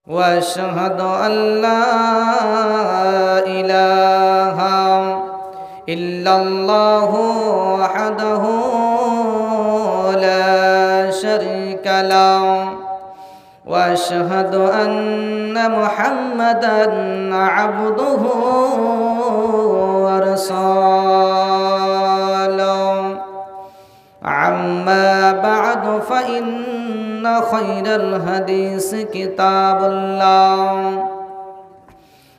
وأشهد أن لا إله إلا الله وحده لا شريك له وأشهد أن محمدا عبده ورسوله أما بعد فإن خير الحديث كتاب الله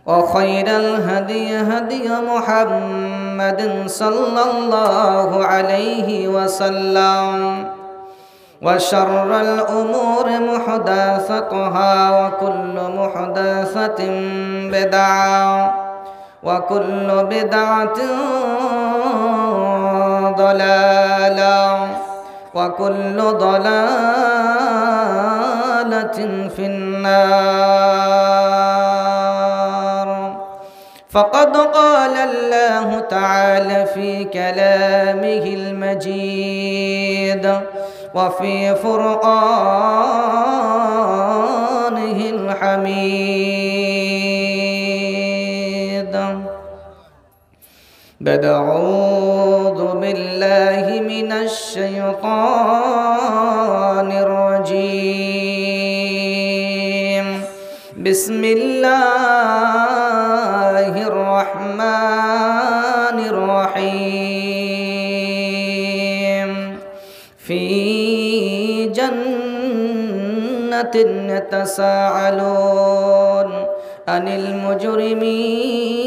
وخير الهدي هدي محمد صلى الله عليه وسلم وشر الأمور محدثاتها وكل محدثة بدعة وكل بدعة ضلالة وكل ضلالة في النار. فقد قال الله تعالى في كلامه المجيد وفي فرقانه الحميد. أعوذ بالله من الشيطان الرجيم. بسم الله الرحمن الرحيم. في جنة يتساءلون عن المجرمين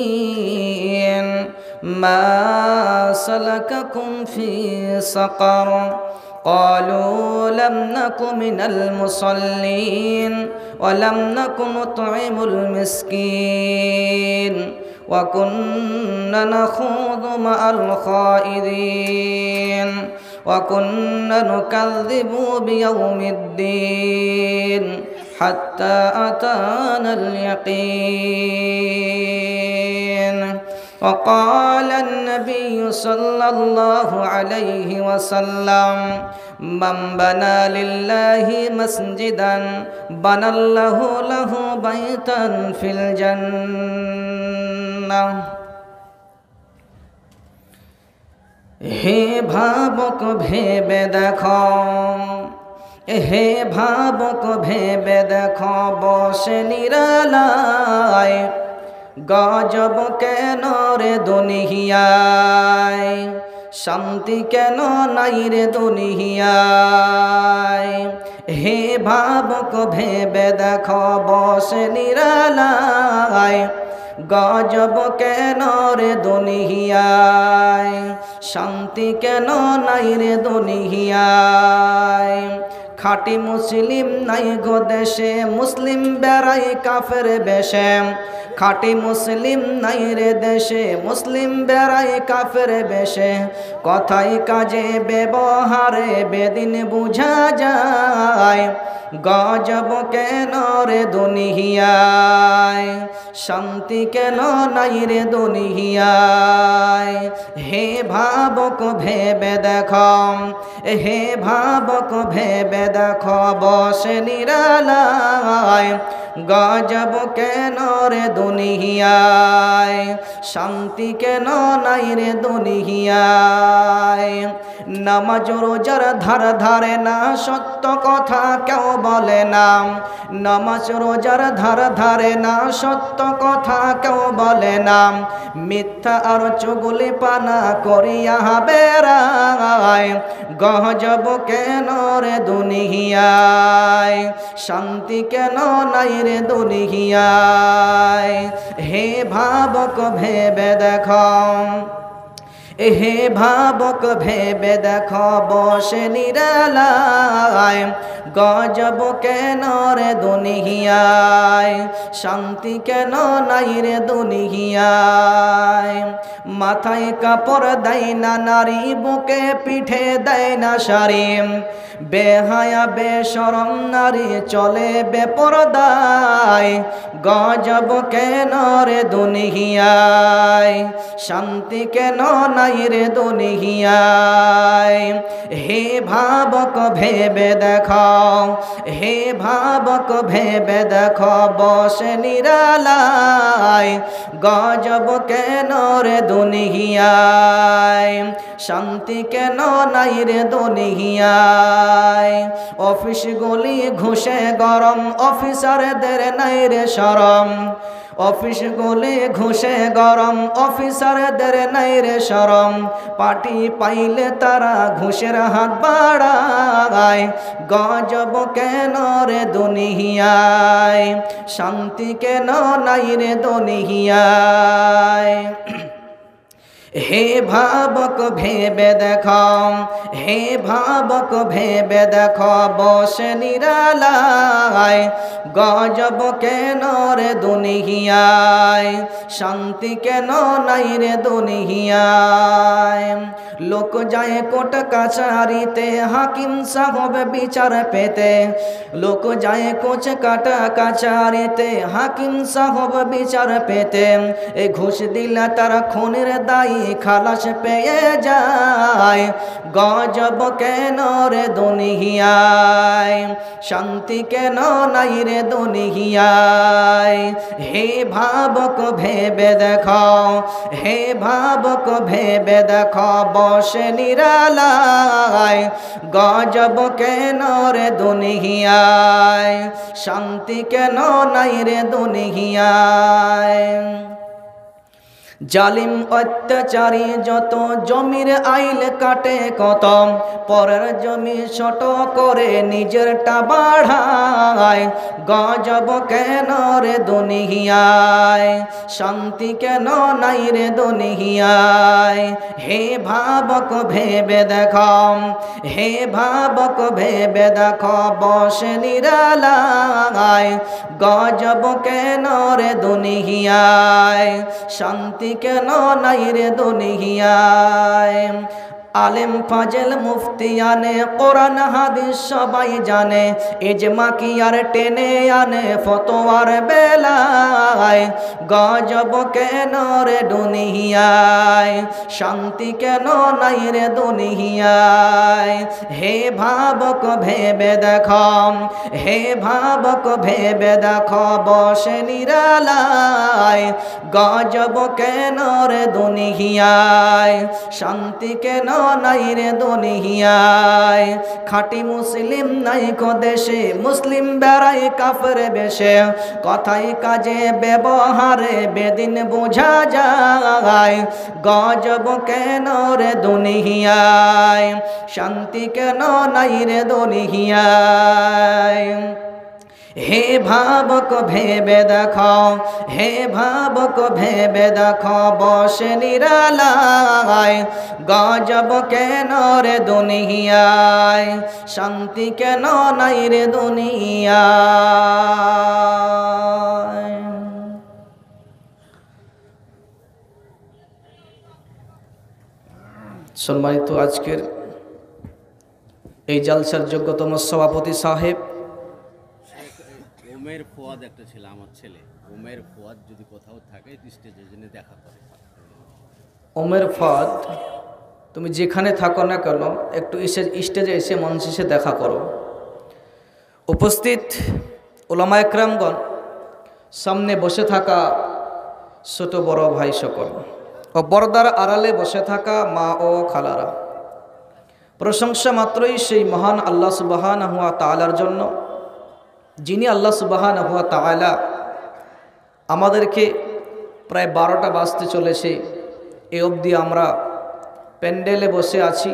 ما سلككم في سقر قالوا لم نك من المصلين ولم نك نطعم المسكين وكنا نخوض مع الخائضين وكنا نكذب بيوم الدين حتى أتانا اليقين. وقال النبي صلى الله عليه وسلم من بنى لله مسجدا بنى الله له بيتا في الجنة. হে ভাবক ভেবে দেখো, হে ভাবক ভেবে দেখো, বসে নিরালায় গজব কেন রে দুনিয়ায়, শান্তি কেন নাই রে দুনিয়ায়। হে ভাবক ভেবে দেখো, বসে নিরালায় গজব কেন রে দুনিয়ায়, শান্তি কেন নাই রে দুনিয়ায়। খাঁটি মুসলিম নাই গো দেশে, মুসলিম বেড়াই কাফের বেশে। খাঁটি মুসলিম নাই রে দেশে, মুসলিম বেড়াই কাফের বেশে। কথাই কাজে ব্যবহারে বেদিন বুঝা যায়, গজব কেন রে দুনিয়ায়, শান্তি কেন নাই রে দুনিয়ায়। হে ভাবক ভেবে দেখো, হে ভাবক ভেবে দেখো, বসে নিরালায় গজব কেন রে দুনিয়ায়, শান্তি কেন নাই রে দুনিয়ায়। নামাজ রোজার ধার ধারে না, সত্য কথা কেউ বলে না। নামাজ রোজার ধার ধারে না, সত্য কথা কেউ বলে না। মিথ্যা আর চুগলি পানা করিয়া বেড়ায়, গজব কেন রে দুনিয়ায়, শান্তি কেন নাই রে দুনিয়ায়। হে ভাবক ভেবে দেখো, হে ভাবক ভেবে দেখো, বসে নিরালায় গজব কেন রে দুনিয়ায়, শান্তি কেন নাই রে দুনিয়ায়। মাথায় কাপড় দেয় না নারী, বুকে পিঠে দেয় না শাড়ি। বেহায়া বেশরম নারী চলে বেপরদায়, গজব কেন রে দুনিয়ায়, শান্তি কেন নাই রে দুনিয়ায়। হে ভাবক ভেবে দেখাও, হে ভাবক ভেবে দেখো, বসে নিরালায় গজব কেন রে দুনিয়ায়, শান্তি কেন নাই রে দুনিয়ায়। অফিস গলি ঘুষে গরম, অফিসারদের নাই রে শরম, অফিস গলি ঘুষে গরম, অফিসারদের নাই রে শরম। পার্টি পাইলে তারা ঘুষের হাত বাড়ায়, গজব কেন রে দুনিয়ায়, শান্তি কেন নাই রে দুনিয়ায়। হে ভাবক ভেবে দেখো, হে ভাবক ভেবে দেখো, বসে নিরালায় গজব কেন রে দুনিয়ায়, শান্তি কেন নাই রে দুনিয়ায়। লোক যায় কোর্ট কাছারিতে, হাকিম সাহেব বিচার পেতে, লোক যায় কোচ কাটা কাছারিতে, হাকিম সাহেব বিচার পেতে। এ ঘুষ দিলে তারা খুনের দায়ী খালাস পেয়ে যায়, গজব কেন রে দুনিয়ায়, শান্তি কেন নাই রে দুনিয়ায়। হে ভাবক ভেবে দেখো, হে ভাবক ভেবে দেখো, বসে নিরালায় গজব কেন রে দুনিয়ায়, শান্তি কেন নাই রে দুনিয়ায়। জালিম অত্যাচারী যত জমির আইল কাটে কত, পরের জমি ছোট করে নিজেরটা বাড়ায়, গজব কেন রে দুনিয়ায়, শান্তি কেন নাই রে দুনিয়ায়। হে ভাবক ভেবে দেখো, হে ভাবক ভেবে দেখো, বসে নিরালায় গজব কেন রে দুনিয়ায়, শান্তি কেন নাই রে দুনিয়ায়। আলেম ফাজেল মুফতিয়ানে কোরআন হাদিস সবাই জানে, ইজমা কি আর টেনে আনে ফতোয়ার বেলায়, গজব কেন রে দুনিয়ায়, শান্তি কেন নাই রে দুনিয়ায়। হে ভাবক ভেবে দেখো, হে ভাবক ভেবে দেখো, বসে নিরালায় গজব কেন রে দুনিয়ায়, শান্তি কেন নাই রে দুনিয়ায়। খাঁটি মুসলিম নাই কো দেশে, মুসলিম বেড়াই কাফের বেশে, কথাই কাজে ব্যবহারে বেদিন বোঝা যায়, গজব কেন রে দুনিয়ায়, শান্তি কেন নাই রে দুনিয়ায়। হে ভাবক ভেবে দেখো, হে ভাবক ভেবে দেখো, বসে নিরালায় গজব কেন রে দুনিয়ায়, শান্তি কেন নাই রে দুনিয়ায়। সম্মানিত আজকের এই জালসার যোগ্যতম সভাপতি সাহেব ওমের ফুয়াদ একটা ছেলে, আমার ছেলে ওমের ফুয়াদ, যদি কোথাও থাকে স্টেজে জেনে দেখা করে। ওমের ফুয়াদ, তুমি যেখানে থাকো না কেন একটু স্টেজে এসে মঞ্চে এসে দেখা করো। উপস্থিত উলামা একরামগণ, সামনে বসে থাকা ছোট বড় ভাই সকল ও পর্দার আড়ালে বসে থাকা মা ও খালারা, প্রশংসা মাত্রই সেই মহান আল্লাহ সুবহানাহু ওয়া তাআলার জন্য, যিনি আল্লাহ সুবহানাহু ওয়া তাআলা আমাদেরকে প্রায় 12টা বাজতে চলেছে, এ অবধি আমরা প্যান্ডেলে বসে আছি,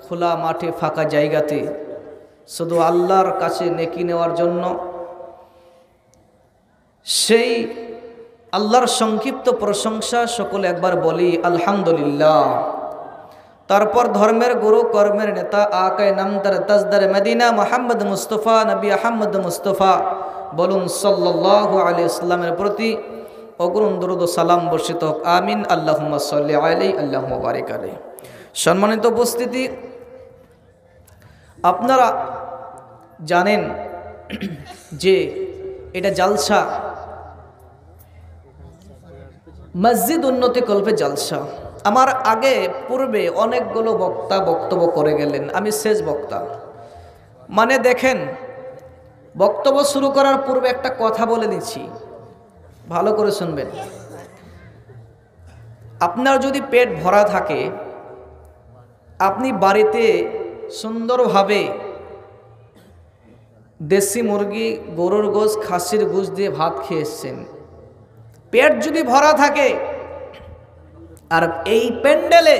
খোলা মাঠে ফাঁকা জায়গাতে, শুধু আল্লাহর কাছে নেকি নেওয়ার জন্য। সেই আল্লাহর সংক্ষিপ্ত প্রশংসা সকলে একবার বলি আলহামদুলিল্লাহ। তারপর ধর্মের গুরু কর্মের নেতা আকায়ে নামদার তাজদার মদিনা মুহাম্মদ মুস্তাফা নবী আহমদ মুস্তাফা বলুন সাল্লাল্লাহু আলাইহি ওয়াসাল্লামের প্রতি অগুণ দরুদ ও সালাম বর্ষিত হোক, আমিন। আল্লাহুম্মা সাল্লি আলাইহি আল্লাহুম্মা বারিক আলাইহি। সম্মানিত উপস্থিতি, আপনারা জানেন যে এটা জালসা, মসজিদ উন্নতি কল্পে জালসা। আমার আগে পূর্বে অনেকগুলো বক্তা বক্তব্য করে গেলেন, আমি শেষ বক্তা। মানে দেখেন, বক্তব্য শুরু করার পূর্বে একটা কথা বলে দিচ্ছি, ভালো করে শুনবেন। আপনার যদি পেট ভরা থাকে, আপনি বাড়িতে সুন্দরভাবে দেশি মুরগি, গরুর গোশ, খাসির গোশ দিয়ে ভাত খেয়ে এসছেন, পেট যদি ভরা থাকে, আর এই প্যান্ডেলে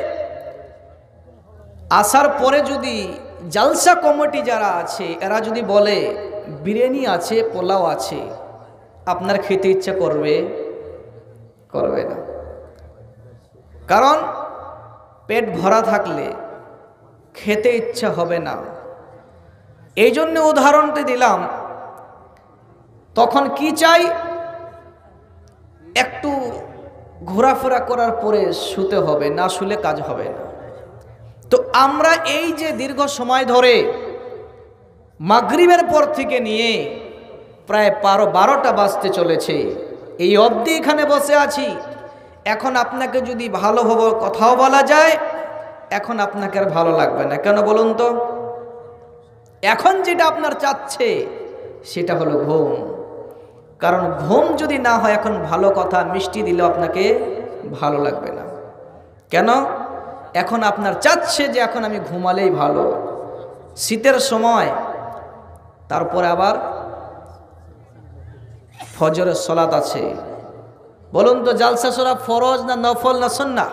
আসার পরে যদি জালসা কমিটি যারা আছে এরা যদি বলে বিরিয়ানি আছে, পোলাও আছে, আপনার খেতে ইচ্ছা করবে? করবে না। কারণ পেট ভরা থাকলে খেতে ইচ্ছা হবে না। এই জন্য উদাহরণটি দিলাম। তখন কি চাই? একটু ঘোরাফেরা করার পরে শুতে হবে, না শুলে কাজ হবে না। তো আমরা এই যে দীর্ঘ সময় ধরে মাগরিবের পর থেকে নিয়ে প্রায় 12টা বাজতে চলেছে, এই অবধি এখানে বসে আছি। এখন আপনাকে যদি ভালোভাবে কথাও বলা যায়, এখন আপনাকে আর ভালো লাগবে না। কেন বলুন তো? এখন যেটা আপনার চাচ্ছে সেটা হলো ঘুম। কারণ ঘুম যদি না হয়, এখন ভালো কথা মিষ্টি দিলেও আপনাকে ভালো লাগবে না। কেন? এখন আপনার চাচ্ছে যে এখন আমি ঘুমালেই ভালো। শীতের সময়, তারপরে আবার ফজরের সালাত আছে। বলুন তো, জালসা সরা ফরজ না নফল না সুন্নাহ?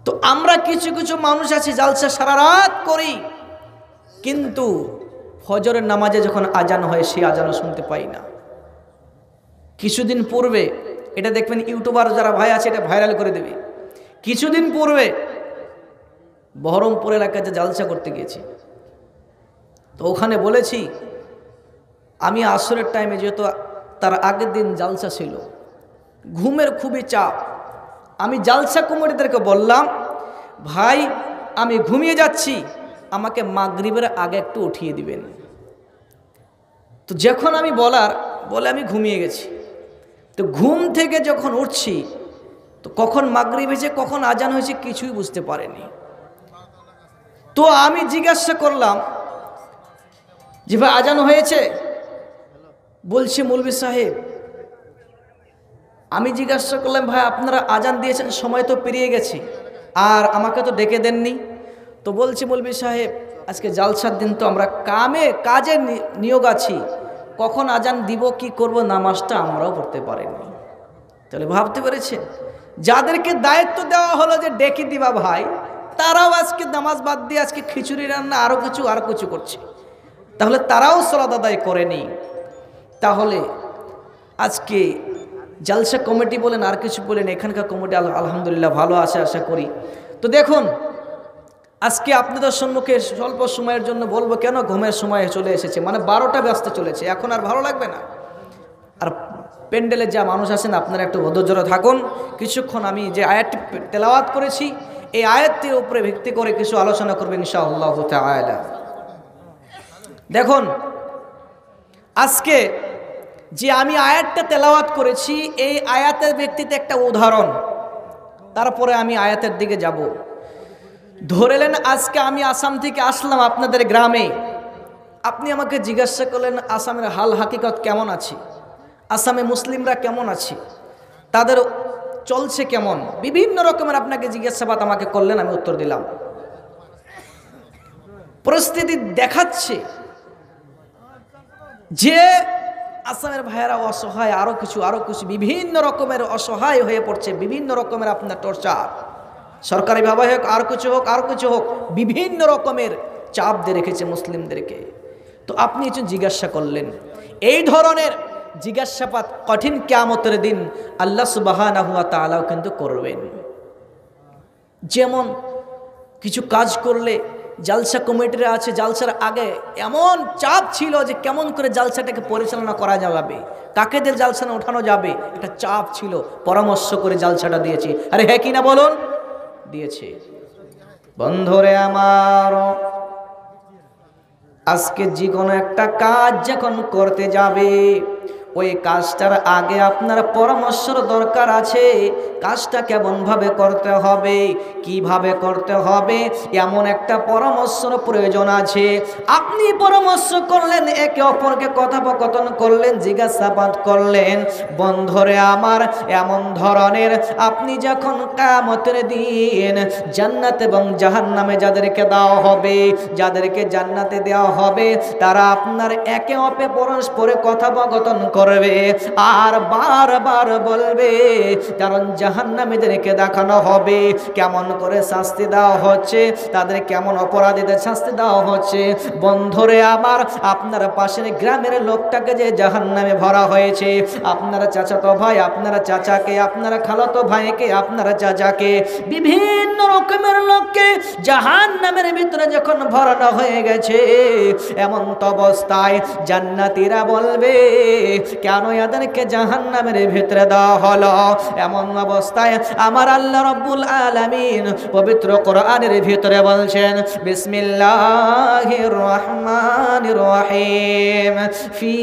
তো আমরা কিছু কিছু মানুষ আছি জালসা সারা রাত করি, কিন্তু ফজরের নামাজে যখন আজান হয় সেই আজানও শুনতে পাই না। কিছুদিন পূর্বে, এটা দেখবেন ইউটিউবার যারা ভাই আছে এটা ভাইরাল করে দেবে, কিছুদিন পূর্বে বহরমপুর এলাকায় যে জালসা করতে গিয়েছি, তো ওখানে বলেছি আমি আসরের টাইমে, যেহেতু তার আগের দিন জালসা ছিল, ঘুমের খুবই চাপ, আমি জালসা কমিটিদেরকে বললাম, ভাই আমি ঘুমিয়ে যাচ্ছি, আমাকে মাগরিবের আগে একটু উঠিয়ে দিবেন। তো যখন আমি বলে আমি ঘুমিয়ে গেছি, তো ঘুম থেকে যখন উঠছি, তো কখন মাগরিব হয়েছে কখন আজান হয়েছে কিছুই বুঝতে পারিনি। তো আমি জিজ্ঞাসা করলাম যে ভাই আজান হয়েছে? বলছে মৌলভী সাহেব। আমি জিজ্ঞাসা করলাম, ভাই আপনারা আজান দিয়েছেন, সময় তো পেরিয়ে গেছে, আর আমাকে তো ডেকে দেননি। তো বলছে মৌলভী সাহেব আজকে জালসার দিন, তো আমরা কাজে নিয়োগ আছি, কখন আজান দিব কি করব নামাজটা আমরাও পড়তে পারিনি। তাহলে ভাবতে পেরেছেন, যাদেরকে দায়িত্ব দেওয়া হলো যে ডেকে দিবা ভাই, তারাও আজকে নামাজ বাদ দিয়ে আজকে খিচুড়ি রান্না আরো কিছু করছে। তাহলে তারাও সালাত আদায় করেনি। তাহলে আজকে জালসা কমিটি বলেন আর কিছু বলেন, এখানকার কমিটি আলহামদুলিল্লাহ ভালো আছে আশা করি। তো দেখুন, আজকে আপনাদের সম্মুখে স্বল্প সময়ের জন্য বলবো, কেন ঘুমের সময় চলে এসেছে, মানে 12টা বাজতে চলেছে, এখন আর ভালো লাগবে না। আর প্যান্ডেলে যা মানুষ আছেন আপনারা একটু ধৈর্য থাকুন। কিছুক্ষণ আমি যে আয়াতটি তেলাওয়াত করেছি, এই আয়াতটির উপরে ভিত্তি করে কিছু আলোচনা করবেন ইনশাআল্লাহ তাআলা। দেখুন, আজকে যে আমি আয়াতটা তেলাওয়াত করেছি, এই আয়াতের ব্যক্তিতে একটা উদাহরণ, তারপরে আমি আয়াতের দিকে যাব। ধরেলেন আজকে আমি আসাম থেকে আসলাম আপনাদের গ্রামে, আপনি আমাকে জিজ্ঞাসা করলেন আসামের হাল হাকিকত কেমন আছে, আসামে মুসলিমরা কেমন আছে, তাদের চলছে কেমন, বিভিন্ন রকমের আপনাকে জিজ্ঞাসাবাদ আমাকে করলেন, আমি উত্তর দিলাম। পরিস্থিতি দেখাচ্ছে যে আসামের ভাইয়েরা অসহায়, আরো কিছু বিভিন্ন রকমের অসহায় হয়ে পড়ছে, বিভিন্ন রকমের আপনার টর্চার, সরকারি ভাবে হোক আর কিছু হোক বিভিন্ন রকমের চাপ দিয়ে রেখেছে মুসলিমদেরকে। তো আপনি একটু জিজ্ঞাসা করলেন, এই ধরনের জিজ্ঞাসাবাদ কঠিন কিয়ামতের দিন আল্লাহ সুবহানাহু ওয়া তাআলাও কিন্তু করবেন। যেমন কিছু কাজ করলে জালসা কমিটিরা আছে, জালসার আগে এমন চাপ ছিল যে কেমন করে জালসাটাকে পরিচালনা করা যাবে, কাকে দিয়ে জালসাটা ওঠানো যাবে, একটা চাপ ছিল, পরামর্শ করে জালসাটা দিয়েছে। আরে হ্যাঁ কিনা বলুন? দিয়েছে। বন্ধুরে আমার, আজকে যে কোনো একটা কাজ যখন করতে যাবে, ওই কাজটার আগে আপনার পরামর্শের দরকার আছে। কাজটা কেমনভাবে করতে হবে, কিভাবে করতে হবে, এমন একটা পরামর্শের প্রয়োজন আছে। আপনি পরামর্শ করলেন, একে অপরকে কথোপকথন করলেন, জিজ্ঞাসাবাদ করলেন। বন্ধুরে আমার, এমন ধরনের আপনি যখন কিয়ামতের দিন জান্নাত এবং জাহান্নামে যাদেরকে দেওয়া হবে, যাদেরকে জান্নাতে দেওয়া হবে, তারা আপনার একে অপরে পরস্পরে কথোপকথন করবে আর বারবার বলবে। কারণ জাহান্নামীদেরকে দেখানো হবে কেমন করে শাস্তি দেওয়া হচ্ছে, তাদের কেমন অপরাধীদের শাস্তি দেওয়া হচ্ছে। বন্ধুরে আমার, আপনার পাশের গ্রামের লোকটাকে যে জাহান্নামে ভরা হয়েছে, আপনার চাচাতো ভাই, আপনার চাচাকে, আপনার খালাতো ভাইকে, আপনার চাচাকে, বিভিন্ন রকমের লোককে জাহান্নামের ভিতরে যখন ভরানো হয়ে গেছে, এমন তো অবস্থায় জান্নাতীরা বলবে, কেন এদেরকে জাহান্নামের ভিতরে দেওয়া হলো? এমন অবস্থায় আমার আল্লাহ রাব্বুল আলামিন পবিত্র কোরআনের ভিতরে বলছেন, বিসমিল্লাহির রহমানির রহিম, ফি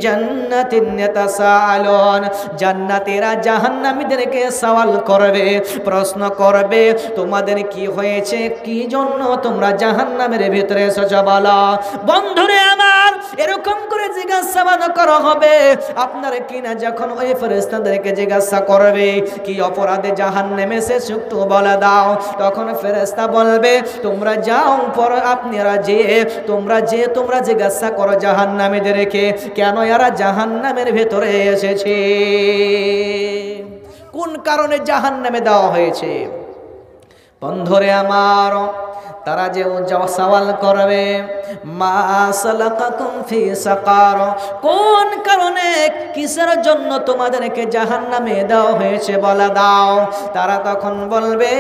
জান্নাতিন ইয়াতাসাআলুন। জান্নাতীরা জাহান্নামীদেরকে সওয়াল করবে, প্রশ্ন করবে, তোমাদের কি হয়েছে, কি জন্য তোমরা জাহান্নামের ভিতরে এসেছো বলো। বন্ধুরে আমার, এরকম করে জিজ্ঞাসাবাদ করা হবে আপনার কিনা। যখন ওই ফেরেশতাদেরকে জিজ্ঞাসা করবে কি অপরাধে জাহান্নামে এসেছো একটু বলে দাও, তখন ফেরেশতা বলবে, তোমরা যাও পর, আপনারা তোমরা জিজ্ঞাসা করো জাহান্নামীদেরকে কেন এরা জাহান্নামের ভেতরে এসেছে, কোন কারণে জাহান্নামে দেওয়া হয়েছে। বন্ধুরে আমার, তারা যে সওয়াল করবে, মা সালাকাকুম ফি সাকার, কোন কারণে, কিসের জন্য তোমাদেরকে জাহান্নামে দেওয়া হয়েছে বলা দাও। তারা তখন বলবে,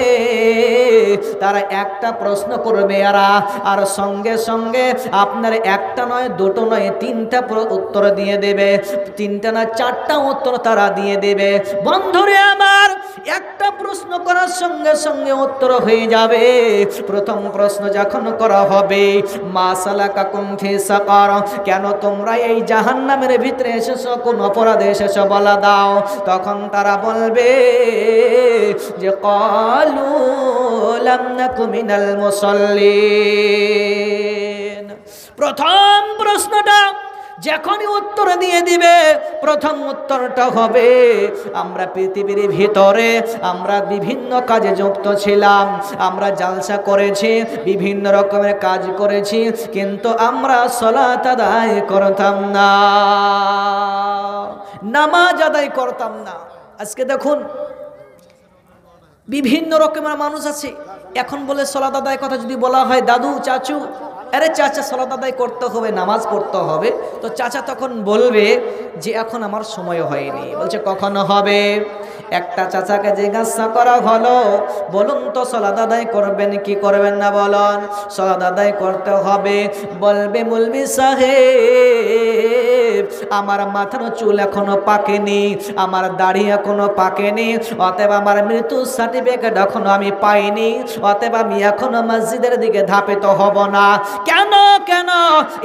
তারা একটা প্রশ্ন করবে এরা, আর সঙ্গে সঙ্গে আপনার একটা নয়, দুটো নয়, তিনটা উত্তর দিয়ে দেবে, তিনটা না চারটা উত্তর তারা দিয়ে দেবে। বন্ধুরে আমার, একটা প্রশ্ন করার সঙ্গে সঙ্গে উত্তর হয়ে যাবে। প্রথম প্রশ্ন যখন করা হবে, মা সালাকাকুম ফি সাকার, কেন তোমরা এই জাহান্নামের ভিতরে এসেছো, কোন অপরাধে এসেছো বলা দাও। তখন তারা বলবে যে, ক্বালু লাম নাকু মিনাল মুসাল্লিন। প্রথম প্রশ্নটা যখনই উত্তর দিয়ে দিবে, প্রথম উত্তরটা হবে, আমরা পৃথিবীর ভিতরে আমরা বিভিন্ন কাজে যুক্ত ছিলাম, আমরা জালসা করেছি, বিভিন্ন রকমের কাজ করেছি, কিন্তু আমরা সালাত আদায় করতাম না, নামাজ আদায় করতাম না। আজকে দেখুন বিভিন্ন রকমের মানুষ আছে, এখন বলে সালাত আদায় কথা যদি বলা হয়, দাদু চাচু, আরে চাচা সালাত আদায় করতে হবে, নামাজ পড়তে হবে, তো চাচা তখন বলবে যে এখন আমার সময় হয়নি। বলছে কখনো হবে? একটা চাচাকে জিজ্ঞাসা করা হলো, বলুন তো সালাত আদায় করবেন কি করবেন না বলুন। সালাত আদায় করতে হবে। বলবে, মৌলভী সাহেব আমার মাথার চুল এখনো পাকেনি, আমার দাড়ি এখনো পাকেনি, অতএব আমার মৃত্যু সার্টিফিকেট এখনো আমি পাইনি, অতএব আমি এখনো মসজিদের দিকে ধাপিত হব না। কেন কেন?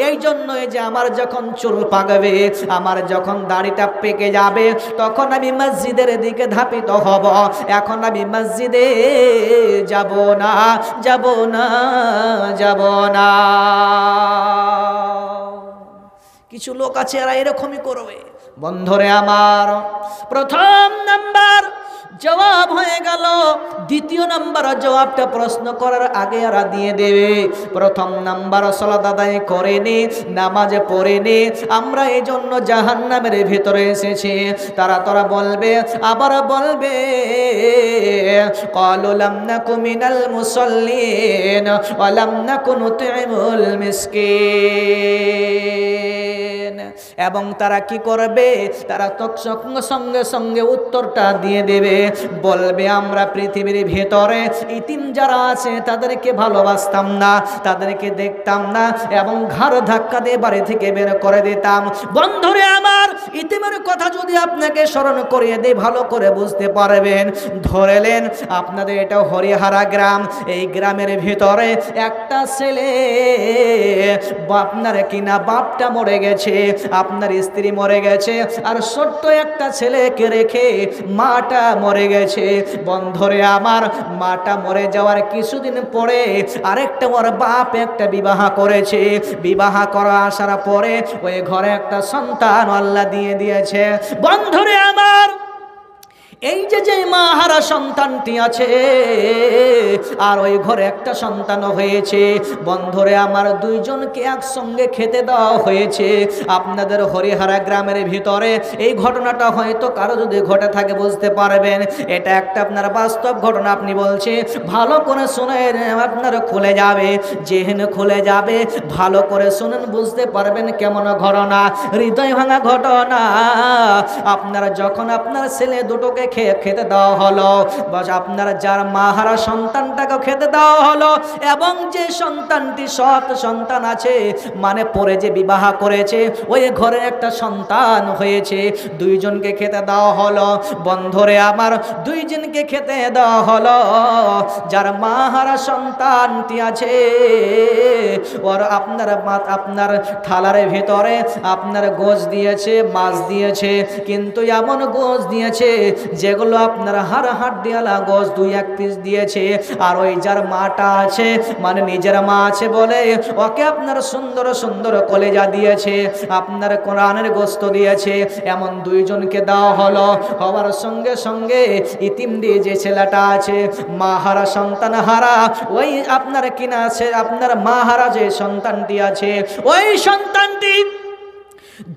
এই জন্যই যে আমার যখন চুল পাকবে, আমার যখন দাড়িটা পেকে যাবে, তখন আমি মসজিদের দিকে ধাপিত হব, এখন আমি মসজিদে যাব না, যাব না, যাব না। কিছু লোক আছে এরা এরকমই করবে। বন্ধুরে আমার, প্রথম নাম্বার জবাব হয়ে গেল। দ্বিতীয় নাম্বার জবাবটা প্রশ্ন করার আগে এরা দিয়ে দেবে। প্রথম নাম্বার সালাত আদায় করেনি, নামাজে পড়েনি, আমরা এই জন্য জাহান্নামের ভিতরে এসেছি। তারা বলবে, আবার বলবে, ক্বালু লাম নাকু মিনাল মুসাল্লিন ওয়া লাম নাকু নুতঈমুল মিসকিন। এবং তারা কি করবে, তারা তো সঙ্গে সঙ্গে উত্তরটা দিয়ে দেবে, বলবে আমরা পৃথিবীর ভেতরে ইতিম যারা আছে তাদেরকে ভালোবাসতাম না, তাদেরকে দেখতাম না এবং ঘাড় ধাক্কা দিয়ে বাড়ি থেকে বের করে দিতাম। বন্ধুরে আমার, ইতিমের কথা যদি আপনাকে স্মরণ করিয়ে দেয় ভালো করে বুঝতে পারবেন। ধরেলেন আপনাদের এটা হরিহারা গ্রাম, এই গ্রামের ভিতরে একটা ছেলে আপনার কিনা বাপটা মরে গেছে, আপনার স্ত্রী মরে গেছে, আর ছোট্ট একটা ছেলেকে রেখে মাটা মরে গেছে। বন্ধুরে আমার, মাটা মরে যাওয়ার কিছুদিন পরে আরেকটা ওর বাপ একটা বিবাহ করেছে। বিবাহ করা আসার পরে ওই ঘরে একটা সন্তান আল্লাহ দিয়ে দিয়েছে। বন্ধুরে আমার, এই যে মাহারা সন্তানটি আছে আর ওই ঘরে একটা সন্তান হয়েছে। বন্ধুরে আমার, দুইজনকে একসঙ্গে খেতে দেওয়া হয়েছে। আপনাদের হরিহারা গ্রামের ভিতরে এই ঘটনাটা হয়তো কারো যদি ঘটে থাকে বুঝতে পারবেন, এটা একটা আপনার বাস্তব ঘটনা। আপনি বলছে ভালো করে শুনেন, আপনার খুলে যাবে, যেহেন খুলে যাবে ভালো করে শুনেন, বুঝতে পারবেন কেমন ঘটনা, হৃদয় ভাঙা ঘটনা। আপনারা যখন আপনার ছেলে দুটোকে খেতে দেওয়া হলো, বাস আপনার যার মাহারা সন্তানটাকে খেতে দেওয়া হলো, এবং যে সন্তানটি সৎ সন্তান আছে, মানে পরে যে বিবাহ করেছে ওই ঘরে একটা সন্তান হয়েছে, দুইজনকে খেতে দেওয়া হলো। বন্ধুরে আমার, দুইজনকে খেতে দেওয়া হলো। যার মাহারা সন্তানটি আছে ওর আপনার থালার ভিতরে আপনার গোশ দিয়েছে, মাছ দিয়েছে, কিন্তু এমন গোশ দিয়েছে যেগুলো আপনার হাড্ডিওয়ালা গোশ, 2-1 পিস দিয়েছে। আর ওই যার মাটা আছে, মানে নিজের মা আছে বলে ওকে আপনার সুন্দর সুন্দর কলেজা দিয়েছে, আপনার কোরআনের গোস্ত দিয়েছে। এমন দুইজনকে দেওয়া হলো। হওয়ার সঙ্গে সঙ্গে ইতিম দিয়ে যে ছেলেটা আছে, মাহারা সন্তান হারা, ওই আপনার কিনা আছে আপনার মাহারা যে সন্তানটি আছে, ওই সন্তানটি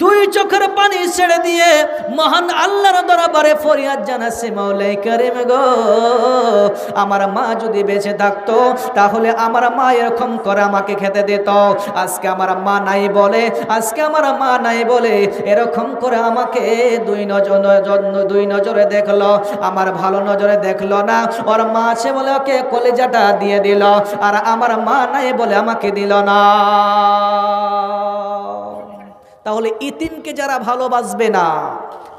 দুই চোখের পানি ছেড়ে দিয়ে মহান আল্লাহর দরবারে ফরিয়াদ জানাচ্ছে, মাওলাই কারীম গো, আমার মা যদি বেঁচে থাকতো তাহলে আমার মা এরকম করে আমাকে খেতে দিত। আজকে আমার মা নাই বলে, আজকে আমার মা নাই বলে এরকম করে আমাকে দুই নজরে দেখলো, আমার ভালো নজরে দেখলো না। ওর মা আছে বলে ওকে কলেজাটা দিয়ে দিল, আর আমার মা নাই বলে আমাকে দিল না। তাহলে ইতিমকে যারা ভালোবাসবে না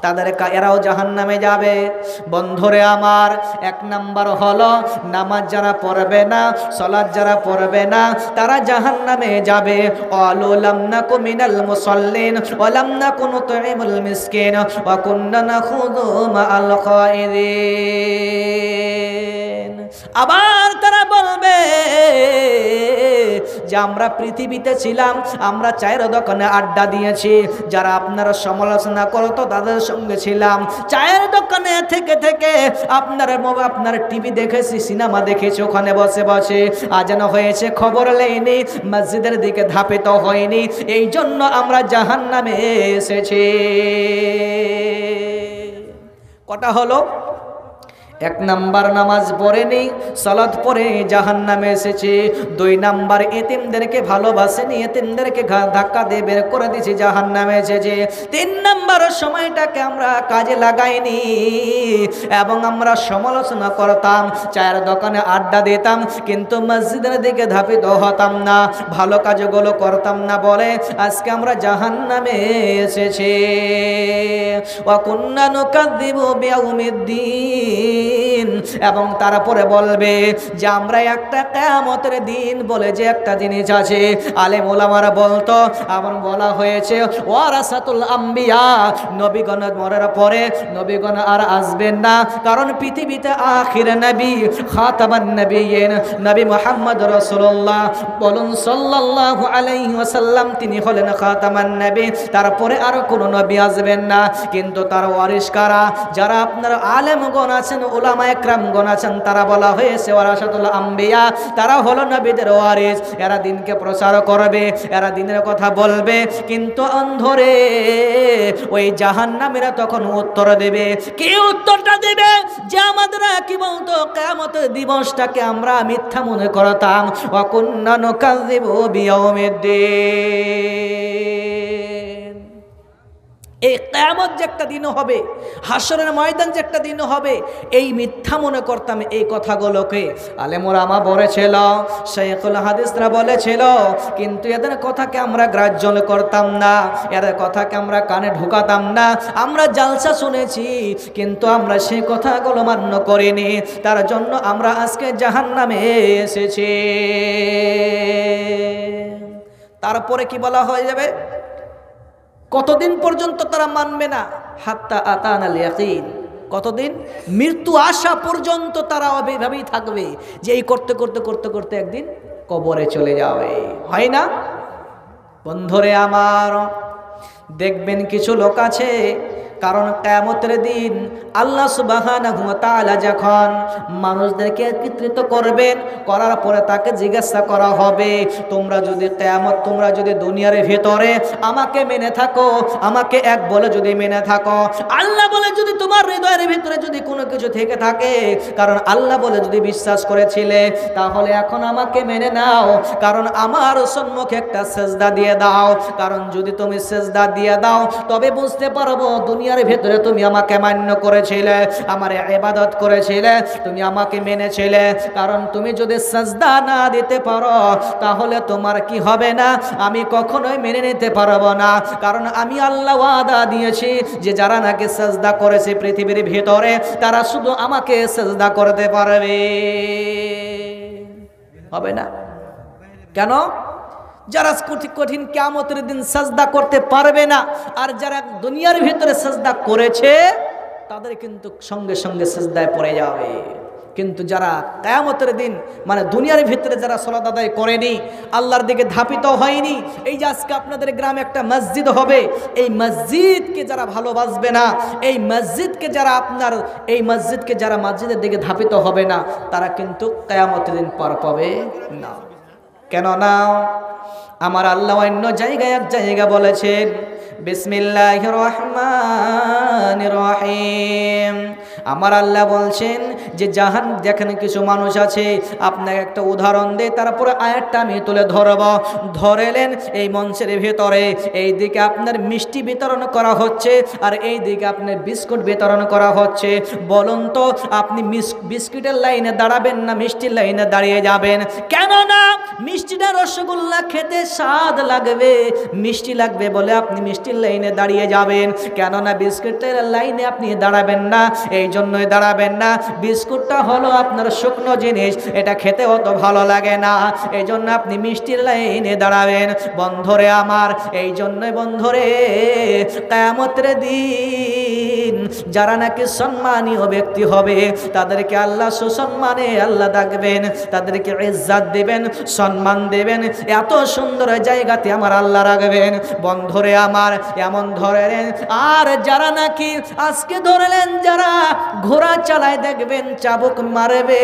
তাদের এরাও জাহান্নামে যাবে। বন্ধুরে আমার, 1 নাম্বার হলো নামাজ যারা পড়বে না, সালাত যারা পড়বে না, তারা জাহান্নামে যাবে। ক্বালু লাম নাকু মিনাল মুসাল্লিন ওয়া লাম নাকু নুতঈমুল মিসকিন ওয়া কুন্না নাখুযু মাআল খায়িদিন। আবার তারা বলবে যে আমরা পৃথিবীতে ছিলাম, আমরা চায়ের দোকানে আড্ডা দিয়েছি, যারা আপনারা সমালোচনা করতো তাদের সঙ্গে ছিলাম, চায়ের দোকানে থেকে থেকে আপনার টিভি দেখেছি, সিনেমা দেখেছি, ওখানে বসে বসে আজান হয়েছে খবর নেইনি, মসজিদের দিকে ধাপিত হয়নি, এই জন্য আমরা জাহান্নামে এসেছি। কটা হলো? 1 নাম্বার নামাজ পড়েনি, সালাত পড়ে জাহান্নামে এসেছে। 2 নাম্বার এতিমদেরকে ভালোবাসেনি, এতিমদেরকে ধাক্কা দিয়ে বের করে দিয়েছে, জাহান্নামে এসেছে। 3 নাম্বার সময়টাকে আমরা কাজে লাগাইনি এবং আমরা সমালোচনা করতাম, চায়ের দোকানে আড্ডা দিতাম, কিন্তু মসজিদের দিকে ধাপিত হতাম না, ভালো কাজগুলো করতাম না বলে আজকে আমরা জাহান্নামে এসেছি। ওয়া কুন্না নুকাযযিবু বিয়াউমিদ্দিন, এবং তারপরে বলবে যে আমরা একটা কিয়ামতের দিন বলে যে একটা জিনিস আছে, আলেম ওলামারা বলতো, এমন বলা হয়েছে ওয়ারাসাতুল আম্বিয়া, নবীগণ মরার পরে নবীগণ আর আসবেন না, কারণ পৃথিবীতে আখির নবী খাতামান নবিয়্যিন নবী মুহাম্মদ রাসূলুল্লাহ বলুন সাল্লাল্লাহু আলাইহি ওয়াসাল্লাম, তিনি হলেন খাতামান নবী, তারপরে আর কোনো নবী আসবেন না। কিন্তু তার ওয়ারিস কারা? যারা আপনার আলেমগণ আছেন, উলামা একরামগণ আছেন, তারা বলা হয়েছে ওয়ারাসাতুল আম্বিয়া, তারা হলো নবীদের ওয়ারিস। এরা দিনকে প্রচার করবে, এরা দিনের কথা বলবে, কিন্তু অন্ধরে ওই জাহান্নামীরা তখন উত্তর দেবে। কি উত্তরটা দেবে? যে আমাদের কি বলতো, কিয়ামতের দিবসটাকে আমরা মিথ্যা মনে করতাম, ওয়া কুন্না নুকাযযিবু বিয়াউমিদ্দিন। এই কিয়ামত যে একটা দিন হবে, হাসরের ময়দান যে একটা দিন হবে, এই মিথ্যা মনে করতাম এই কথাগুলোকে। আলেম ওলামা বলেছিল, শাইখুল হাদিসরা বলেছিল, কিন্তু এদের কথাকে আমরা গ্রাহ্য করতাম না, এদের কথাকে আমরা কানে ঢোকাতাম না। আমরা জালসা শুনেছি, কিন্তু আমরা সেই কথাগুলো মান্য করিনি, তার জন্য আমরা আজকে জাহান্নামে এসেছি। তারপরে কি বলা হয়ে যাবে? কতদিন পর্যন্ত তারা মানবে না? হাত্তা আতানাল ইয়াকিন। কতদিন? মৃত্যু আসা পর্যন্ত তারা এভাবেই থাকবে, যে এই করতে করতে করতে করতে একদিন কবরে চলে যাবে। হয় না বন্ধুরে আমার? দেখবেন কিছু লোক আছে, কারণ কিয়ামতের দিন আল্লাহ সুবহানাহু ওয়া তাআলা যখন মানুষদেরকে একত্রিত করবেন, করার পরে তাকে জিজ্ঞাসা করা হবে, তোমরা যদি দুনিয়ার ভিতরে আমাকে মেনে থাকো, আমাকে এক বলে যদি মেনে থাকো, আল্লাহ বলে যদি তোমার হৃদয়ের ভিতরে যদি কোনো কিছু থেকে থাকে, কারণ আল্লাহ বলে যদি বিশ্বাস করেছিলে, তাহলে এখন আমাকে মেনে নাও, কারণ আমার সম্মুখে একটা সেজদা দিয়ে দাও। কারণ যদি তুমি সেজদা দিয়ে দাও, তবে বুঝতে পারবো দুনিয়ার ভেতরে তুমি আমাকে মান্য করেছিলে, আমার ইবাদত করেছিলে, তুমি আমাকে মেনেছিলে। কারণ তুমি যদি সেজদা না দিতে পারো, তাহলে তোমার কি হবে না? আমি কখনোই মেনে নিতে পারবো না। কারণ আমি আল্লাহ ওয়াদা দিয়েছি যে যারা নাকি সেজদা করেছে পৃথিবীর ভিতরে, তারা শুধু আমাকে সেজদা করতে পারবে। হবে না কেন? যারা কঠিন কিয়ামতের দিন সাজদা করতে পারবে না, আর যারা দুনিয়ার ভিতরে সাজদা করেছে, তাদের কিন্তু সঙ্গে সঙ্গে সাজদায় পড়ে যাবে। কিন্তু যারা কিয়ামতের দিন মানে দুনিয়ার ভিতরে যারা সালাত আদায় করেনি, আল্লাহর দিকে ধাপিত হয়নি, এই যে আজকে আপনাদের গ্রামে একটা মসজিদ হবে, এই মসজিদকে যারা ভালোবাসবে না, এই মসজিদকে যারা মসজিদের দিকে ধাপিত হবে না, তারা কিন্তু কিয়ামতের দিন পার পাবে না। কেন না? আমার আল্লাহ অন্য জায়গায় এক জায়গা বলেছেন, বিসমিল্লাহির রহমানির রহিম। আমার আল্লাহ বলছেন যে যেখানে কিছু মানুষ আছে, আপনাকে একটা উদাহরণ দেয়, তারপরে আয়াতটা আমি তুলে ধরেলেন এই মঞ্চের ভেতরে এই দিকে আপনার মিষ্টি বিতরণ করা হচ্ছে, আর এই দিকে আপনার বিস্কুট বিতরণ করা হচ্ছে। বলুন তো, আপনি বিস্কুটের লাইনে দাঁড়াবেন না মিষ্টির লাইনে দাঁড়িয়ে যাবেন? কেননা মিষ্টিটা রসগোল্লা খেতে স্বাদ লাগবে, মিষ্টি লাগবে বলে আপনি মিষ্টির লাইনে দাঁড়িয়ে যাবেন। কেননা বিস্কুটের লাইনে আপনি দাঁড়াবেন না, এই জন্যই দাঁড়াবেন না, বিস্কুটটা হলো আপনার শুকনো জিনিস, এটা খেতে অত ভালো লাগে না, এই জন্য আপনি মিষ্টির লাইনে দাঁড়াবেন। বন্ধুরে আমার, এই জন্যই বন্ধুরে কিয়ামতের দিন যারা নাকি সম্মানীয় ব্যক্তি হবে, তাদেরকে আল্লাহ সুসম্মানে আল্লাহ ডাকবেন, তাদেরকে ইজ্জত দেবেন, সম্মান দেবেন, এত সুন্দর জায়গাতে আমার আল্লাহ রাখবেন। বন্ধুরে আমার, এমন ধরেন, আর যারা নাকি আজকে ধরলেন যারা ঘোড়া চালায়, দেখবেন চাবুক মারবে,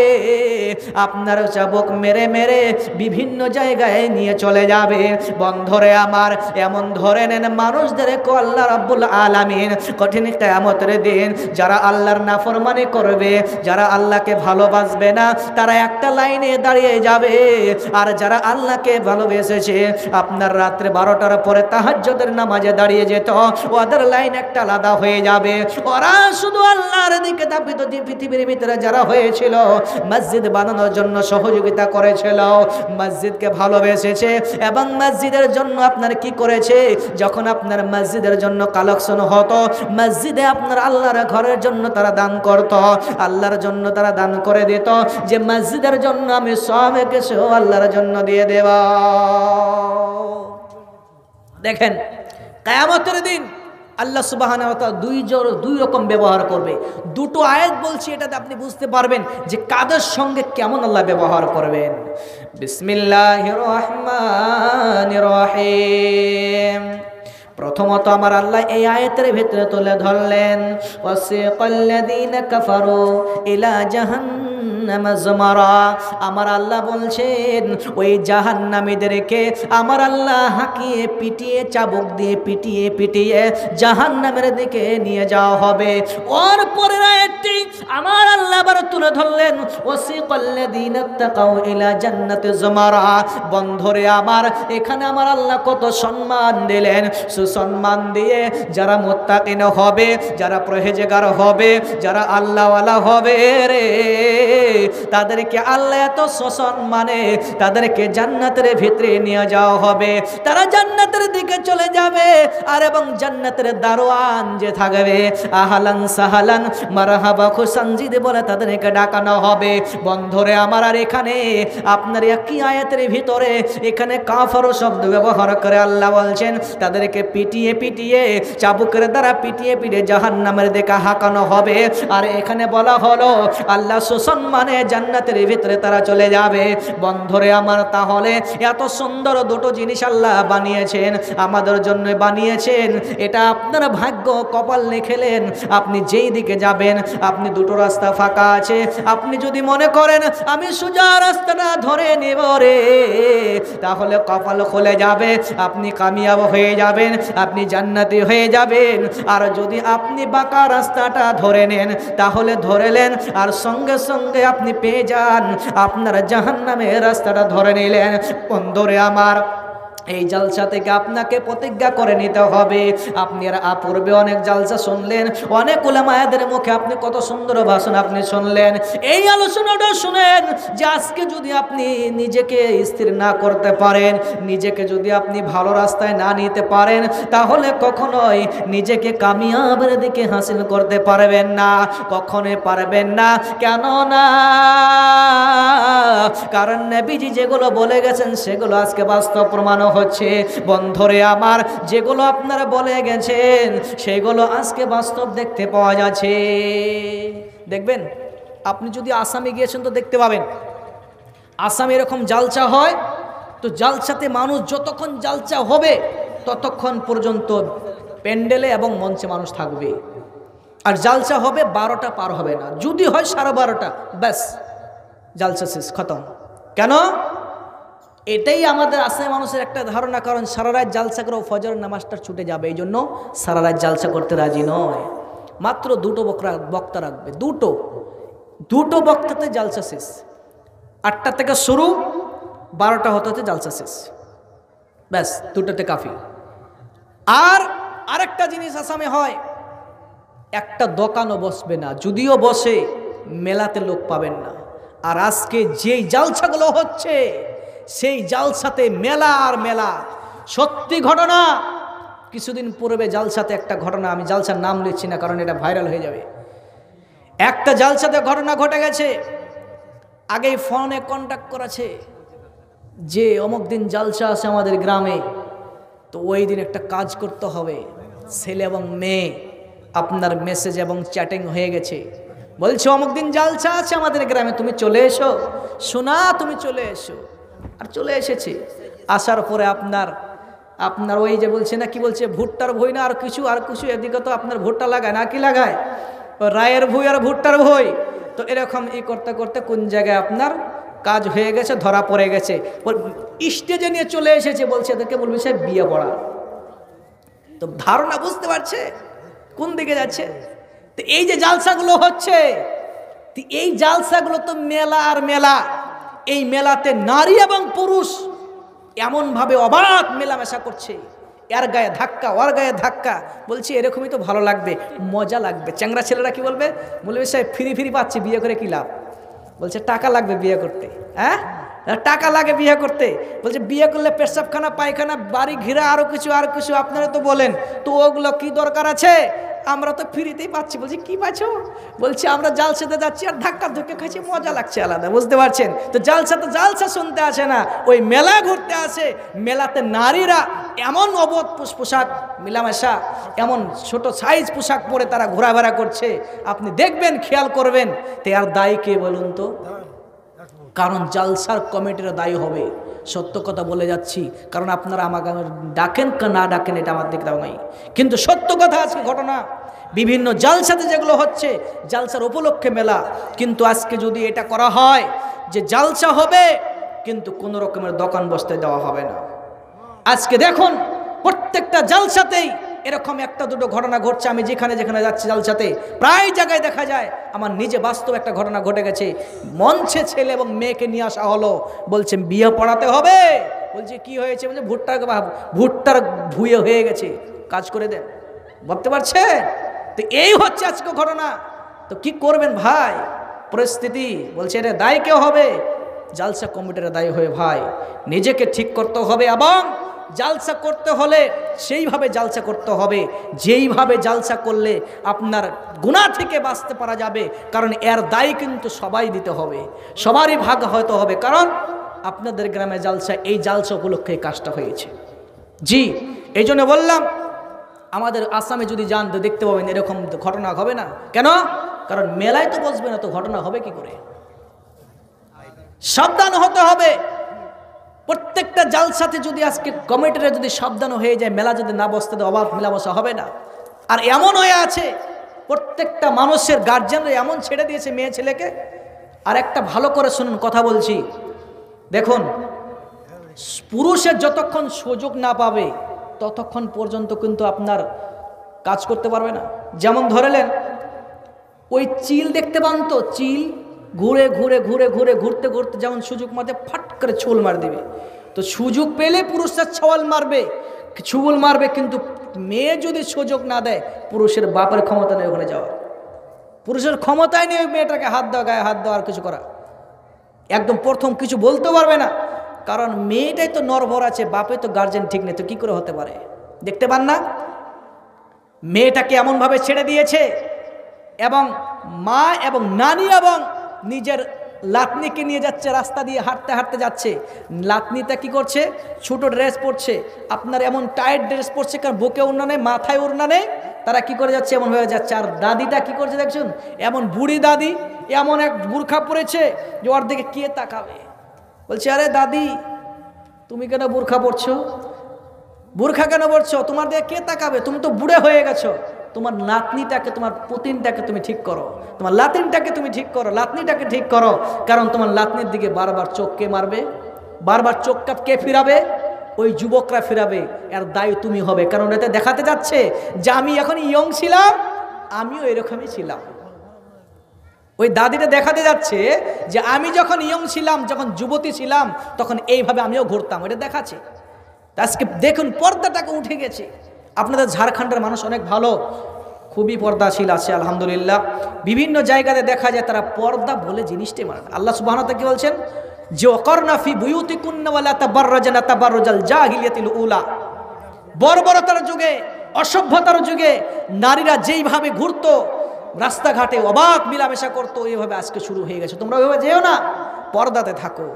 আপনার চাবুক মেরে মেরে বিভিন্ন জায়গায় নিয়ে চলে যাবে। বন্ধুরে আমার, এমন ধরে নেন মানুষদেরকে আল্লাহ রাব্বুল আলামিন কঠিন কিয়ামতের দিন যারা আল্লাহর নাফরমানি করবে, যারা আল্লাহকে ভালোবাসবে না, তারা একটা লাইনে দাঁড়িয়ে যাবে। আর যারা আল্লাহকে ভালোবেসেছে, আপনার রাত্রে 12টার পরে তাহাজ্জুদের নামাজে দাঁড়িয়ে যেত, ওদের লাইন একটা আলাদা হয়ে যাবে। ওরা শুধু আল্লাহর দিকে ধাবিত। পৃথিবীর ভিতরে যারা হয়েছিল, মসজিদ বানানোর জন্য সহযোগিতা করেছিল, মসজিদকে ভালোবেসেছে, এবং মসজিদের জন্য আপনার কি করেছে, যখন আপনার মসজিদের জন্য কালেকশন হতো, মসজিদে আপনার আল্লাহর ঘরের জন্য তারা দান করত, আল্লাহর জন্য তারা দান করে দিত, যে মসজিদের জন্য আমি সব কিছু আল্লাহর জন্য দিয়ে দেব। দেখেন কিয়ামতের দিন আল্লাহ সুবহানাহু ওয়া তাআলা দুই রকম ব্যবহার করবে। দুটো আয়াত বলছি, এটাতে আপনি বুঝতে পারবেন যে কাদের সঙ্গে কেমন আল্লাহ ব্যবহার করবেন। বিসমিল্লাহির রহমানির রহিম। প্রথমত আমার আল্লাহ এই আয়াতের ভিতরে তুলে ধরলেন, ওয়াসিকাল্লাযীনা কাফারু ইলা জাহান্নাম জাহান্নাম যুমারা। আমার আল্লাহ বলছেন ওই জাহান্নামীদেরকে আমার আল্লাহ হাঁকিয়ে পিটিয়ে চাবুক দিয়ে পিটিয়ে পিটিয়ে জাহান্নামের দিকে নিয়ে যাওয়া হবে। ওর পরের আয়াতটি আমার আল্লাহ আবার তুলে ধরলেন ওয়াসিকাল্লাযীনা তাকাউ ইলা জান্নাতি যুমারা। বন্ধরে আমার এখানে আমার আল্লাহ কত সম্মান দিলেন, সুসম্মান দিয়ে যারা মুত্তাকিন হবে, যারা পরহেজগার হবে, যারা আল্লাহওয়ালা হবে রে, তাদেরকে আল্লাহ এত সুসম্মানে তাদেরকে জান্নাতের ভিতরে নিয়ে যাওয়া হবে। তারা জান্নাতের দিকে চলে যাবে আর এবং জান্নাতের দারোয়ান যে থাকবে আহলান সাহালান মারহাবা খুশানজিদ বলে তাদেরকে ডাকানো হবে। বন্ধরে আমার আর এখানে আপনার একই আয়াতের ভিতরে এখানে কাফার শব্দ ব্যবহার করে আল্লাহ বলছেন তাদেরকে পিটিয়ে পিটিয়ে চাবুকের দ্বারা পিটিয়ে পিটিয়ে জাহান্নামের দিকে হাঁকানো হবে। আর এখানে বলা হলো আল্লাহ সুসম্মানে জান্নাতের ভিতরে তারা চলে যাবে। বন্ধরে আমার তাহলে এত সুন্দর দুটো জিনিস আল্লাহ বানিয়েছেন, আমাদের জন্য বানিয়েছেন। এটা আপনার ভাগ্য, কপাল লিখেলেন। আপনি যেই দিকে যাবেন, আপনি দুটো রাস্তা ফাঁকা আছে, আপনি যদি মনে করেন আমি সোজা রাস্তাটা ধরে নেব রে, তাহলে কপাল খুলে যাবে, আপনি কামিয়াব হয়ে যাবেন, আপনি জান্নাতি হয়ে যাবেন। আর যদি আপনি বাঁকা রাস্তাটা ধরে নেন তাহলে ধরেলেন আর সঙ্গে সঙ্গে আপনি পেয়ে যান আপনার জাহান্নামের রাস্তাটা ধরে নিলেন। বন্ধুরে আমার এই জালসা থেকে আপনাকে প্রতিজ্ঞা করে নিতে হবে। আপনি পূর্বে অনেক জালসা শুনলেন, অনেক উলামায়েদের মুখে আপনি কত সুন্দর ভাষণ আপনি শুনলেন। এই আলোচনাটা শুনেন যে আজকে যদি আপনি নিজেকে স্থির না করতে পারেন, নিজেকে যদি আপনি ভালো রাস্তায় না নিতে পারেন, তাহলে কখনোই নিজেকে কামিয়াবের দিকে হাসিল করতে পারবেন না, কখনোই পারবেন না। কেন না? কারণ নবীজি যেগুলো বলে গেছেন সেগুলো আজকে বাস্তব প্রমাণ হচ্ছে। বন্ধরে আমার যেগুলো আপনারা বলে গেছেন সেগুলো আজকে বাস্তব দেখতে পাওয়া যাচ্ছে। দেখবেন আপনি যদি আসামে গিয়েছেন তো দেখতে পাবেন আসামে এরকম জালসা হয়, তো জালসাতে মানুষ যতক্ষণ জালসা হবে ততক্ষণ পর্যন্ত প্যান্ডেলে এবং মঞ্চে মানুষ থাকবে। আর জালসা হবে 12টা পার হবে না, যদি হয় 12:30, ব্যাস জালসা শেষ, খতম। কেন? এটাই আমাদের আসামে মানুষের একটা ধারণা, কারণ সারা রাত জালসা করে ফজর নামাজটা ছুটে যাবে, এই জন্য সারা রাত জালসা করতে রাজি নয়। মাত্র দুটো বক্তা রাখবে, দুটো বক্তাতে জালসা শেষ। 8টা থেকে শুরু, 12টা হতে হতে জালসা শেষ, ব্যাস দুটোতে কাফি। আর আরেকটা জিনিস আসামে হয়, একটা দোকানও বসবে না, যদিও বসে মেলাতে লোক পাবেন না। আর আজকে যেই জালসাগুলো হচ্ছে সেই জালসাতে মেলা আর মেলা। সত্যি ঘটনা, কিছুদিন পূর্বে জালসাতে একটা ঘটনা, আমি জালসার নাম লিখছি না কারণ এটা ভাইরাল হয়ে যাবে। একটা জালসাতে ঘটনা ঘটে গেছে, আগেই ফোনে কন্ট্যাক্ট করেছে যে অমুক দিন জালসা আছে আমাদের গ্রামে, তো ওই দিন একটা কাজ করতে হবে। ছেলে এবং মেয়ে আপনার মেসেজ এবং চ্যাটিং হয়ে গেছে, বলছে অমুক দিন জালসা আছে আমাদের গ্রামে, তুমি চলে এসো। শোনা তুমি চলে এসো। আর চলে এসেছে। আসার পরে আপনার ওই যে বলছে না, কি বলছে, ভুট্টার ভুই না আর কিছু এদিকে তো আপনার ভুট্টা লাগায় না, কি লাগায়, রায়ের ভুই আর ভুট্টার ভুই। তো এরকম করতে করতে কোন জায়গায় আপনার কাজ হয়ে গেছে, ধরা পড়ে গেছে, স্টেজে নিয়ে চলে এসেছে, বলছে এদেরকে বলবে সে বিয়ে পড়া। তো ধারণা বুঝতে পারছে কোন দিকে যাচ্ছে। তো এই যে জালসাগুলো হচ্ছে, এই জালসাগুলো তো মেলা আর মেলা। এই মেলাতে নারী এবং পুরুষ এমনভাবে অবাক মেলামেশা করছে, এর গায়ে ধাক্কা ওর গায়ে ধাক্কা। বলছি এরকমই তো ভালো লাগবে, মজা লাগবে। চ্যাংরা ছেলেরা কি বলবে, বলবে সাহেব ফ্রি পাচ্ছি, বিয়ে করে কি লাভ। বলছে টাকা লাগবে বিয়ে করতে, হ্যাঁ টাকা লাগে বিয়ে করতে। বলছে বিয়ে করলে পেশাবখানা পায়খানা বাড়ি ঘিরা আরো কিছু আপনারা তো বলেন, তো ওগুলো কি দরকার আছে, আমরা তো ফ্রিতেই পাচ্ছি। বলছি কি পাচ্ছো? বলছি আমরা জালসাতে যাচ্ছি আর ধাক্কা ধুক্কা খাচ্ছি, মজা লাগছে আলাদা, বুঝতে পারছেন। তো জালসাতে জালসা শুনতে আসে না, ওই মেলা ঘুরতে আসে। মেলাতে নারীরা এমন অবধ পোশাক মেলামেশা, এমন ছোট সাইজ পোশাক পরে তারা ঘোরাফেরা করছে, আপনি দেখবেন, খেয়াল করবেন। তো আর দায়ী কে বলুন তো? কারণ জালসার কমিটির দায়ী হবে সত্য কথা বলে যাচ্ছি, কারণ আপনারা আমাকে ডাকেন না ডাকেন এটা আমার দিক দাও নাই, কিন্তু সত্য কথা আজকে ঘটনা বিভিন্ন জালসাতে যেগুলো হচ্ছে, জালসার উপলক্ষে মেলা, কিন্তু আজকে যদি এটা করা হয় যে জালসা হবে কিন্তু কোনো রকমের দোকান বসতে দেওয়া হবে না। আজকে দেখুন প্রত্যেকটা জালসাতেই এরকম একটা দুটো ঘটনা ঘটছে। আমি যেখানে যেখানে যাচ্ছি জালসাতে প্রায় জায়গায় দেখা যায়, আমার নিজে বাস্তব একটা ঘটনা ঘটে গেছে। মঞ্চে ছেলে এবং মেয়েকে নিয়ে আসা হলো, বলছে বিয়ে পড়াতে হবে। বলছে কি হয়েছে? বলছে ভুট্টার ভুয়ে হয়ে গেছে, কাজ করে দেন। ভাবতে পারছে? তো এই হচ্ছে আজকে ঘটনা। তো কি করবেন ভাই পরিস্থিতি? বলছে এটা দায়ী কেউ হবে? জালসা কমিটির দায়ী হয়ে ভাই নিজেকে ঠিক করতে হবে, এবং জালসা করতে হলে সেইভাবে জালসা করতে হবে যেইভাবে জালসা করলে আপনার গুনাহ থেকে বাঁচতে পারা যাবে। কারণ এর দায়ী কিন্তু সবাই দিতে হবে, সবারই ভাগ হয়তো হবে। কারণ আপনাদের গ্রামে জালসা, এই জালসা উপলক্ষে কাজটা হয়েছে। জি, এই জন্য বললাম আমাদের আসামে যদি যান তো দেখতে পাবেন এরকম ঘটনা হবে না। কেন? কারণ মেলায় তো বসবে না, তো ঘটনা হবে কি করে? সাবধান হতে হবে। প্রত্যেকটা জালসাতে যদি আজকে কমিটিরা যদি সাবধান হয়ে যায়, মেলা যদি না বসতে দেয়, অবাধ মেলা বসা হবে না। আর এমন হয়ে আছে প্রত্যেকটা মানুষের গার্জিয়ানরা এমন ছেড়ে দিয়েছে মেয়ে ছেলেকে। আর একটা ভালো করে শুনুন, কথা বলছি, দেখুন পুরুষের যতক্ষণ সুযোগ না পাবে ততক্ষণ পর্যন্ত কিন্তু আপনার কাজ করতে পারবে না। যেমন ধরেলেন ওই চিল দেখতে পান তো, চিল ঘুরে ঘুরে ঘুরে ঘুরে ঘুরতে ঘুরতে যেমন সুযোগ মাঝে ফাট করে ছোল মার দিবে, তো সুযোগ পেলে পুরুষরা ছওয়াল মারবে, ছুবল মারবে। কিন্তু মেয়ে যদি সুযোগ না দেয়, পুরুষের বাপের ক্ষমতা নেই ওখানে যাওয়ার, পুরুষের ক্ষমতাই নেই ওই মেয়েটাকে হাত দেওয়া, গায়ে হাত দেওয়া, আর কিছু করা। একদম প্রথম কিছু বলতে পারবে না, কারণ মেয়েটাই তো নরভর আছে, বাপে তো গার্জেন ঠিক নেই, তো কী করে হতে পারে? দেখতে পান না মেয়েটাকে এমনভাবে ছেড়ে দিয়েছে, এবং মা এবং নানি এবং নিজের লাতনিকে নিয়ে যাচ্ছে, রাস্তা দিয়ে হাঁটতে হাঁটতে যাচ্ছে। লাতনিটা কি করছে? ছোট ড্রেস পরছে, আপনার এমন টাইট ড্রেস পরছে, কারণ বুকে ওড়না নেই, মাথায় ওড়না নেই, তারা কি করে যাচ্ছে? এমন হয়ে যাচ্ছে। আর দাদিটা কি করছে দেখছেন? এমন বুড়ি দাদি এমন এক বুরখা পরেছে যে ওর দিকে কে তাকাবে? বলছে আরে দাদি তুমি কেন বুরখা পরছো? বুরখা কেন পরছো? তোমার দিকে কে তাকাবে? তুমি তো বুড়ে হয়ে গেছো। তোমার নাতনিটাকে, তোমার পুতিনটাকে তুমি ঠিক করো, তোমার লাতিনটাকে তুমি ঠিক করো, লাতনিটাকে ঠিক করো। কারণ তোমার লাতনির দিকে বারবার চোখ কে মারবে? বারবার চোখ কে ফিরাবে? ওই যুবকরা ফিরাবে। এর দায়ী তুমি হবে, কারণ এতে দেখাতে যাচ্ছে যে আমি এখন ইয়ং ছিলাম, আমিও এরকমই ছিলাম। ওই দাদিটা দেখাতে যাচ্ছে যে আমি যখন ইয়ং ছিলাম, যখন যুবতী ছিলাম, তখন এইভাবে আমিও ঘুরতাম, এটা দেখাচ্ছে। আজকে দেখুন পর্দাটাকে উঠে গেছে। আপনাদের ঝাড়খণ্ডের মানুষ অনেক ভালো, খুবই পর্দাশীল আছে আলহামদুলিল্লাহ। বিভিন্ন জায়গাতে দেখা যায় তারা পর্দা বলে জিনিসটাই মানে না। আল্লাহ সুবহানাহু ওয়া তাআলা কি বলছেন? যে ওয়াকারনা ফি বুয়ুতিকুন্না ওয়া লা তাবাররাজনা তাবাররুজাল জাহিলিয়াতিল উলা। বর্বরতার যুগে, অসভ্যতার যুগে নারীরা যেইভাবে ঘুরতো, রাস্তাঘাটে অবাধ মিলামেশা করতো, এইভাবে আজকে শুরু হয়ে গেছে। তোমরা ওইভাবে যেও না, পর্দাতে থাকো।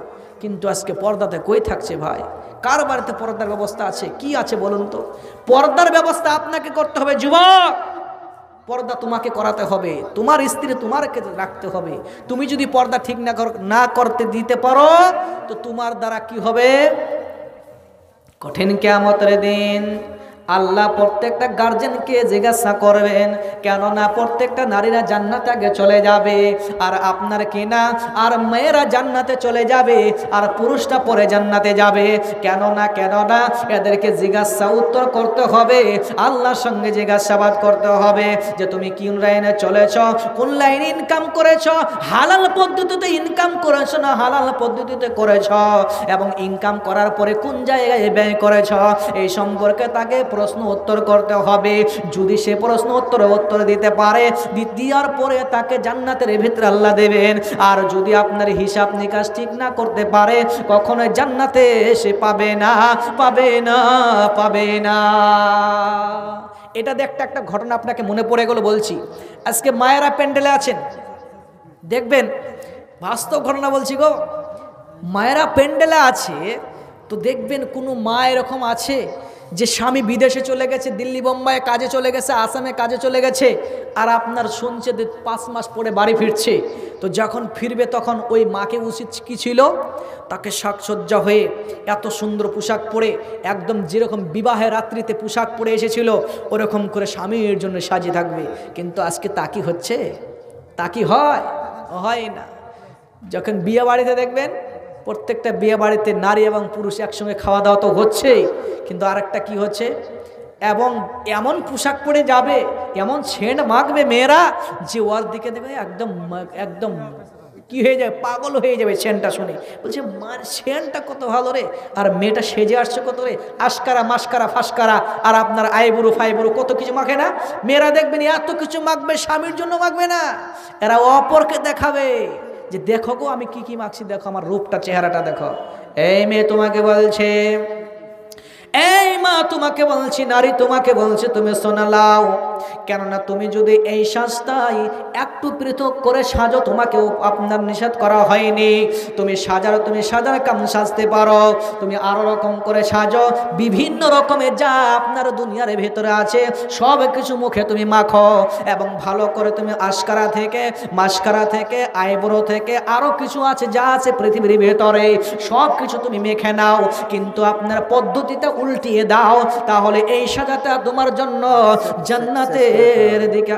কিন্তু আজকে পর্দাতে কই থাকছে ভাই? কার বাড়িতে পর্দার ব্যবস্থা আছে? কি আছে বলুন তো? পর্দার ব্যবস্থা আপনাকে করতে হবে যুবক, পর্দা তোমাকে করাতে হবে, তোমার স্ত্রী তোমাকে রাখতে হবে। তুমি যদি পর্দা ঠিক না করতে দিতে পারো, তো তোমার দ্বারা কি হবে? কঠিন কিয়ামতের দিন আল্লাহ প্রত্যেকটা গার্জেনকে জিজ্ঞাসা করবেন, কেননা প্রত্যেকটা নারীরা জান্নাতে আগে চলে যাবে, আর আপনার কিনা আর মেয়েরা জান্নাতে চলে যাবে, আর পুরুষটা পরে জান্নাতে যাবে। কেননা এদেরকে জিজ্ঞাসা উত্তর করতে হবে, আল্লাহর সঙ্গে জিজ্ঞাসাবাদ করতে হবে যে তুমি কোন লাইনে চলেছ, কোন লাইনে ইনকাম করেছ, হালাল পদ্ধতিতে ইনকাম করেছ না হালাল পদ্ধতিতে করেছ, এবং ইনকাম করার পরে কোন জায়গায় ব্যয় করেছ, এই সম্পর্কে তাকে প্রশ্ন উত্তর করতে হবে। যদি সে প্রশ্ন উত্তর দিতে পারে, দেওয়ার পরে তাকে জান্নাতের ভিতরে আল্লাহ দেবেন। আর যদি আপনার হিসাব নিকাশ ঠিক না করতে পারে, কখনোই জান্নাতে সে পাবে না, পাবে না, পাবে না। এটা একটা ঘটনা আপনাকে মনে পড়ে গেল বলছি। আজকে মায়েরা প্যান্ডেলে আছেন, দেখবেন বাস্তব ঘটনা বলছি গো। মায়েরা প্যান্ডেলে আছে, তো দেখবেন কোনো মা এরকম আছে যে স্বামী বিদেশে চলে গেছে, দিল্লি বোম্বাইয়ে কাজে চলে গেছে, আসামে কাজে চলে গেছে, আর আপনার শুনছে যে 5 মাস পরে বাড়ি ফিরছে, তো যখন ফিরবে তখন ওই মাকে উচিত কি ছিল, তাকে সাজসজ্জা হয়ে এত সুন্দর পোশাক পরে একদম যেরকম বিবাহের রাত্রিতে পোশাক পরে এসেছিল ওরকম করে স্বামীর জন্য সাজিয়ে থাকবে। কিন্তু আজকে তা কি হচ্ছে? তা কি হয়? হয় না। যখন বিয়ে বাড়িতে দেখবেন প্রত্যেকটা বিয়ে বাড়িতে নারী এবং পুরুষ একসঙ্গে খাওয়া দাওয়া তো হচ্ছেই, কিন্তু আরেকটা কি হচ্ছে, এবং এমন পোশাক পরে যাবে, এমন সেন্ট মাখবে মেয়েরা যে ওর দিকে দেখবে একদম একদম কি হয়ে যাবে, পাগল হয়ে যাবে সেন্টটা শুনে, বলছে মার সেন্টটা কত ভালো রে, আর মেয়েটা সেজে আসছে কত রে, আশকারা মাস্কারা ফাস্কারা, আর আপনার আইবুড়ো ফাইবুড়ো কত কিছু মাখে না মেয়েরা, দেখবেন এত কিছু মাখবে, স্বামীর জন্য মাখবে না, এরা অপরকে দেখাবে যে দেখো গো আমি কি কি মাখছি, দেখো আমার রূপটা চেহারাটা দেখো। এই মেয়ে তোমাকে বলছে, এই মা তোমাকে বলছি, নারী তোমাকে বলছে তুমি শোনা লাও, কেননা তুমি যদি এই সাজটাই একটু পৃথক করে সাজো, তোমাকেও আপনার নিষেধ করা হয়নি, তুমি সাজার কাম সাজতে পারো, তুমি আরো রকম করে সাজো, বিভিন্ন রকমের যা আপনার দুনিয়ার ভেতরে আছে সব কিছু মুখে তুমি মাখো, এবং ভালো করে তুমি আশকারা থেকে মাস্কারা থেকে আইব্রো থেকে আরো কিছু আছে যা আছে পৃথিবীর ভেতরে সব কিছু তুমি মেখে নাও, কিন্তু আপনার পদ্ধতিটা উল্টিয়ে দাও, তাহলে এই সাজাটা তোমার জন্য জান্নাতের দিকে